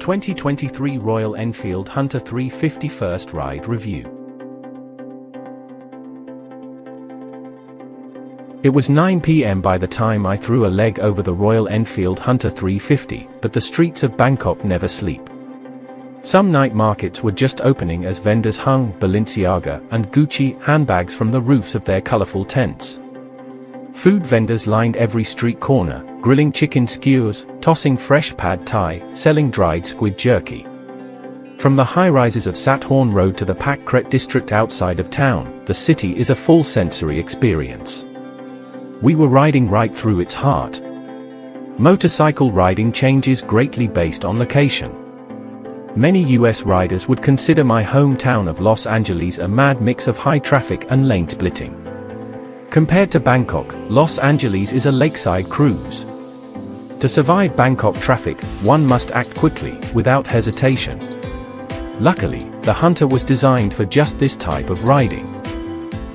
2023 Royal Enfield Hunter 350 First Ride Review. It was 9 p.m. by the time I threw a leg over the Royal Enfield Hunter 350, but the streets of Bangkok never sleep. Some night markets were just opening as vendors hung Balenciaga and Gucci handbags from the roofs of their colorful tents. Food vendors lined every street corner, grilling chicken skewers, tossing fresh pad thai, selling dried squid jerky. From the high-rises of Sathorn Road to the Pak Kret district outside of town, the city is a full sensory experience. We were riding right through its heart. Motorcycle riding changes greatly based on location. Many US riders would consider my hometown of Los Angeles a mad mix of high traffic and lane splitting. Compared to Bangkok, Los Angeles is a lakeside cruise. To survive Bangkok traffic, one must act quickly, without hesitation. Luckily, the Hunter was designed for just this type of riding.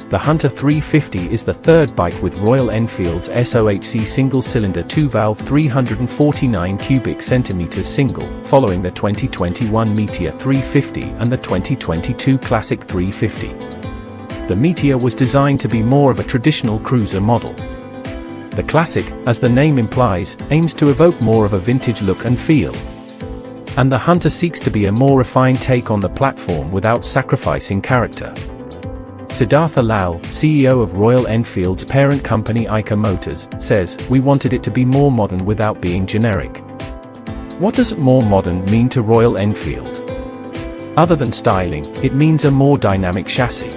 The Hunter 350 is the third bike with Royal Enfield's SOHC single-cylinder 2-valve 349 cubic centimeters single, following the 2021 Meteor 350 and the 2022 Classic 350. The Meteor was designed to be more of a traditional cruiser model. The Classic, as the name implies, aims to evoke more of a vintage look and feel. And the Hunter seeks to be a more refined take on the platform without sacrificing character. Siddhartha Lal, CEO of Royal Enfield's parent company Eicher Motors, says, "We wanted it to be more modern without being generic." What does more modern mean to Royal Enfield? Other than styling, it means a more dynamic chassis.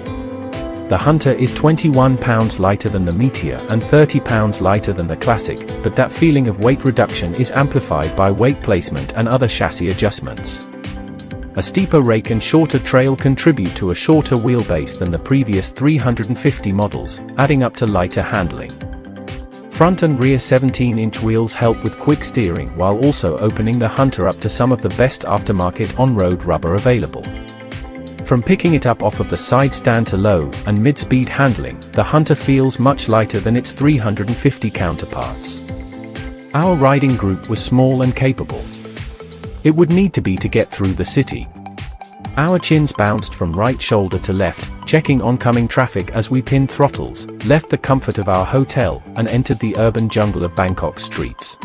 The Hunter is 21 pounds lighter than the Meteor and 30 pounds lighter than the Classic, but that feeling of weight reduction is amplified by weight placement and other chassis adjustments. A steeper rake and shorter trail contribute to a shorter wheelbase than the previous 350 models, adding up to lighter handling. Front and rear 17-inch wheels help with quick steering while also opening the Hunter up to some of the best aftermarket on-road rubber available. From picking it up off of the side stand to low and mid-speed handling, the Hunter feels much lighter than its 350 counterparts. Our riding group was small and capable. It would need to be to get through the city. Our chins bounced from right shoulder to left, checking oncoming traffic as we pinned throttles, left the comfort of our hotel, and entered the urban jungle of Bangkok streets.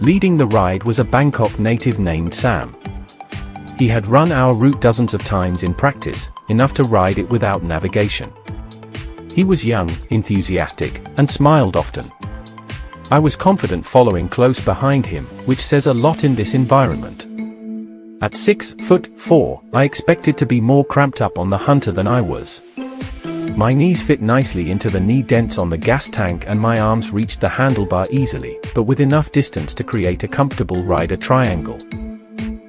Leading the ride was a Bangkok native named Sam. He had run our route dozens of times in practice, enough to ride it without navigation. He was young, enthusiastic, and smiled often. I was confident following close behind him, which says a lot in this environment. At 6'4", I expected to be more cramped up on the Hunter than I was. My knees fit nicely into the knee dents on the gas tank and my arms reached the handlebar easily, but with enough distance to create a comfortable rider triangle.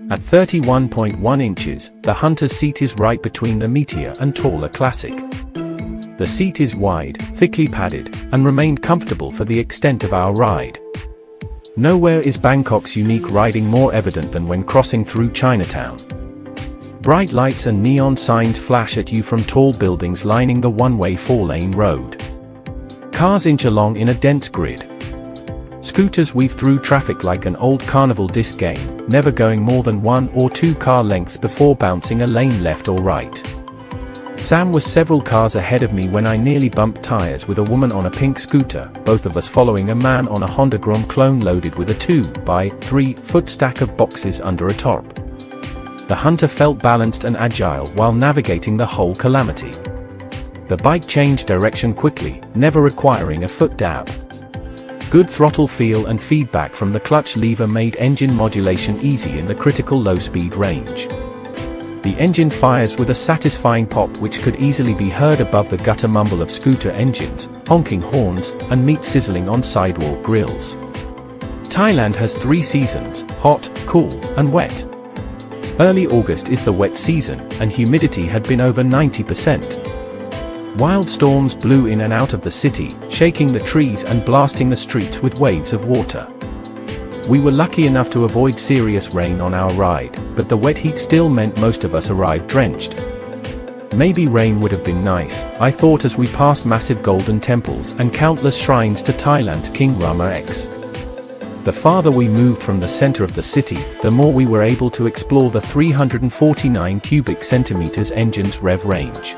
At 31.1 inches, the Hunter's seat is right between the Meteor and taller Classic. The seat is wide, thickly padded, and remained comfortable for the extent of our ride. Nowhere is Bangkok's unique riding more evident than when crossing through Chinatown. Bright lights and neon signs flash at you from tall buildings lining the one-way 4-lane road. Cars inch along in a dense grid. Scooters weave through traffic like an old carnival disc game, never going more than 1 or 2 car lengths before bouncing a lane left or right. Sam was several cars ahead of me when I nearly bumped tires with a woman on a pink scooter, both of us following a man on a Honda Grom clone loaded with a 2-by-3-foot stack of boxes under a tarp. The Hunter felt balanced and agile while navigating the whole calamity. The bike changed direction quickly, never requiring a foot dab. Good throttle feel and feedback from the clutch lever made engine modulation easy in the critical low-speed range. The engine fires with a satisfying pop which could easily be heard above the gutter mumble of scooter engines, honking horns, and meat sizzling on sidewalk grills. Thailand has 3 seasons: hot, cool, and wet. Early August is the wet season, and humidity had been over 90%. Wild storms blew in and out of the city, shaking the trees and blasting the streets with waves of water. We were lucky enough to avoid serious rain on our ride, but the wet heat still meant most of us arrived drenched. Maybe rain would have been nice, I thought as we passed massive golden temples and countless shrines to Thailand's King Rama X. The farther we moved from the center of the city, the more we were able to explore the 349 cubic centimeters engine's rev range.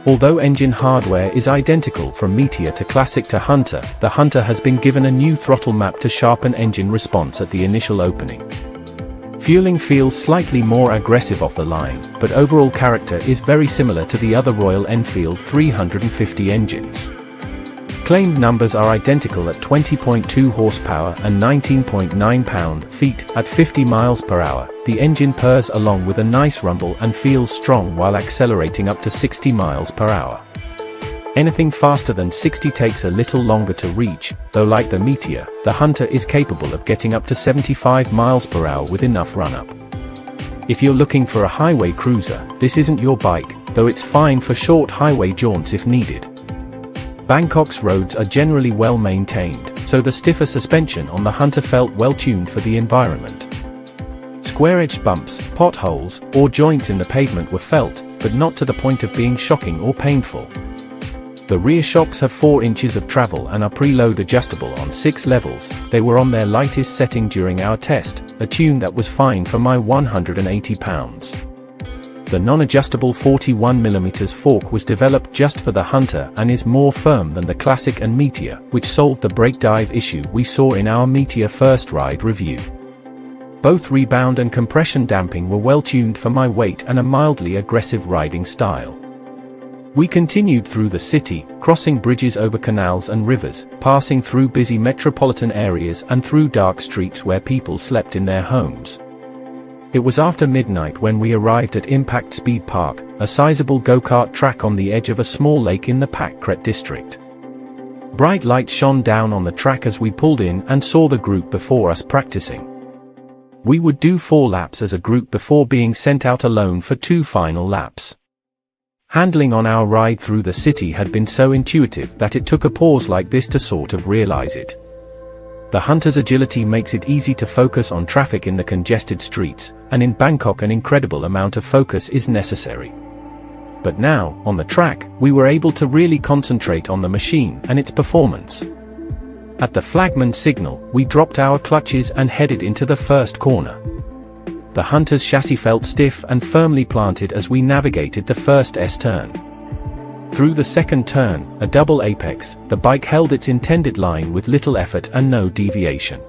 Although engine hardware is identical from Meteor to Classic to Hunter, the Hunter has been given a new throttle map to sharpen engine response at the initial opening. Fueling feels slightly more aggressive off the line, but overall character is very similar to the other Royal Enfield 350 engines. Claimed numbers are identical at 20.2 horsepower and 19.9 pound-feet at 50 miles per hour. The engine purrs along with a nice rumble and feels strong while accelerating up to 60 miles per hour. Anything faster than 60 takes a little longer to reach, though like the Meteor, the Hunter is capable of getting up to 75 miles per hour with enough run-up. If you're looking for a highway cruiser, this isn't your bike, though it's fine for short highway jaunts if needed. Bangkok's roads are generally well maintained, so the stiffer suspension on the Hunter felt well tuned for the environment. Square-edged bumps, potholes, or joints in the pavement were felt, but not to the point of being shocking or painful. The rear shocks have 4 inches of travel and are preload adjustable on 6 levels. They were on their lightest setting during our test, a tune that was fine for my 180 pounds. The non-adjustable 41mm fork was developed just for the Hunter and is more firm than the Classic and Meteor, which solved the brake dive issue we saw in our Meteor first ride review. Both rebound and compression damping were well tuned for my weight and a mildly aggressive riding style. We continued through the city, crossing bridges over canals and rivers, passing through busy metropolitan areas and through dark streets where people slept in their homes. It was after midnight when we arrived at Impact Speed Park, a sizable go-kart track on the edge of a small lake in the Pak Kret district. Bright lights shone down on the track as we pulled in and saw the group before us practicing. We would do 4 laps as a group before being sent out alone for 2 final laps. Handling on our ride through the city had been so intuitive that it took a pause like this to sort of realize it. The Hunter's agility makes it easy to focus on traffic in the congested streets, and in Bangkok an incredible amount of focus is necessary. But now, on the track, we were able to really concentrate on the machine and its performance. At the flagman signal, we dropped our clutches and headed into the first corner. The Hunter's chassis felt stiff and firmly planted as we navigated the first S-turn. Through the second turn, a double apex, the bike held its intended line with little effort and no deviation.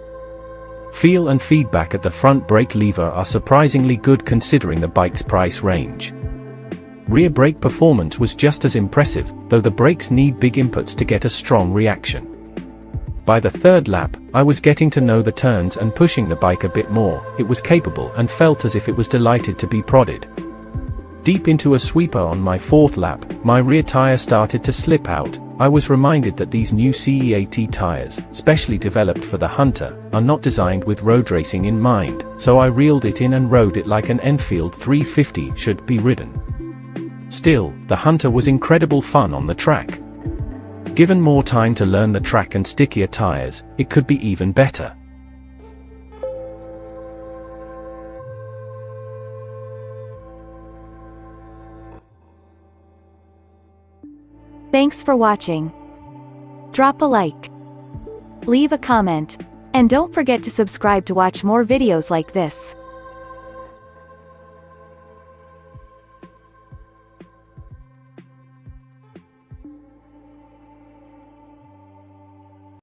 Feel and feedback at the front brake lever are surprisingly good considering the bike's price range. Rear brake performance was just as impressive, though the brakes need big inputs to get a strong reaction. By the third lap, I was getting to know the turns and pushing the bike a bit more. It was capable and felt as if it was delighted to be prodded. Deep into a sweeper on my 4th lap, my rear tire started to slip out. I was reminded that these new CEAT tires, specially developed for the Hunter, are not designed with road racing in mind, so I reeled it in and rode it like an Enfield 350 should be ridden. Still, the Hunter was incredible fun on the track. Given more time to learn the track and stickier tires, it could be even better. Thanks for watching. Drop a like, leave a comment, and don't forget to subscribe to watch more videos like this.